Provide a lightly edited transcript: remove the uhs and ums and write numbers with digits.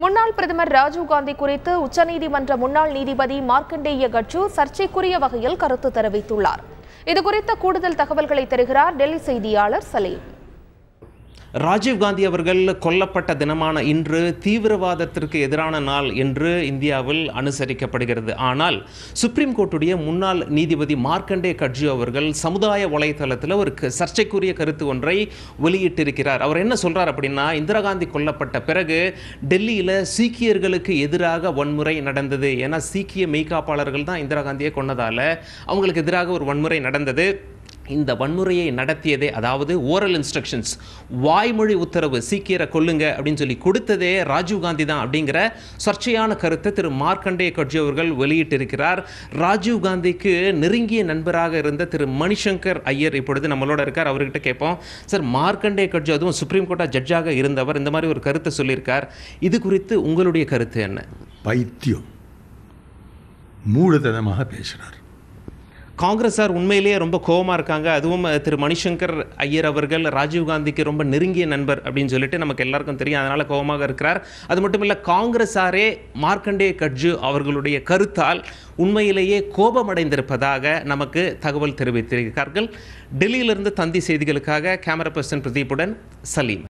முன்னாள் பிரதமர் ராஜீவ் காந்தி குறித்து உச்சநீதிமன்ற முன்னாள் நீதிபதி மார்க்கண்டேய கட்சு சர்ச்சைக்குரிய வகையில் கருத்து தெரிவித்துள்ளார். இதுகுறித்த கூடுதல் தகவல்களை தருகிறார் டெல்லி செய்தியாளர் சலீம். ராஜீவ் காந்தி அவர்கள் கொல்லப்பட்ட தினமான இன்று தீவிரவாதத்திற்கு எதிரான நாள் என்று இந்தியாவில் அனுசரிக்கப்படுகிறது. ஆனால் சுப்ரீம் கோர்ட்டுடைய முன்னாள் நீதிபதி மார்க்கண்டே கட்ஜு அவர்கள் சமுதாய வலைதளத்தில் ஒரு சர்ச்சைக்குரிய கருத்து ஒன்றை வெளியிட்டிருக்கிறார். அவர் என்ன சொல்றார் அப்படின்னா, இந்திரா காந்தி கொல்லப்பட்ட பிறகு டெல்லியில் சீக்கியர்களுக்கு எதிராக வன்முறை நடந்தது. ஏன்னா சீக்கிய மெய்காப்பாளர்கள் தான் இந்திரா காந்தியை கொன்னதால அவங்களுக்கு எதிராக ஒரு வன்முறை நடந்தது. இந்த வன்முறையை நடத்தியதே, அதாவது ஓரல் இன்ஸ்ட்ரக்ஷன்ஸ், வாய்மொழி உத்தரவு, சீக்கியரை கொல்லுங்க அப்படின்னு சொல்லி கொடுத்ததே ராஜீவ் காந்தி தான் அப்படிங்கிற சர்ச்சையான கருத்தை திரு மார்க்கண்டே கட்ஜு அவர்கள் வெளியிட்டிருக்கிறார். ராஜீவ் காந்திக்கு நெருங்கிய நண்பராக இருந்த திரு மணிசங்கர் ஐயர் இப்பொழுது நம்மளோட இருக்கார். அவர்கிட்ட கேட்போம். சார், மார்க்கண்டே கட்ஜு அதுவும் சுப்ரீம் கோர்ட்டா ஜட்ஜாக இருந்தவர் இந்த மாதிரி ஒரு கருத்தை சொல்லியிருக்கார். இது குறித்து உங்களுடைய கருத்து என்ன? பைத்தியம், மூடத்தனமாக பேசுகிறார். காங்கிரஸார் உண்மையிலேயே ரொம்ப கோபமாக இருக்காங்க. அதுவும் திரு மணிசங்கர் ஐயர் அவர்கள் ராஜீவ் காந்திக்கு ரொம்ப நெருங்கிய நண்பர் அப்படின்னு சொல்லிட்டு நமக்கு எல்லாருக்கும் தெரியும். அதனால் கோபமாக இருக்கிறார். அது மட்டும் இல்லை, காங்கிரஸாரே மார்க்கண்டே கட்ஜு அவர்களுடைய கருத்தால் உண்மையிலேயே கோபமடைந்திருப்பதாக நமக்கு தகவல் தெரிவித்திருக்கிறார்கள். டெல்லியிலிருந்து தந்தி செய்திகளுக்காக கேமரா பர்சன் பிரதீப்புடன் சலீம்.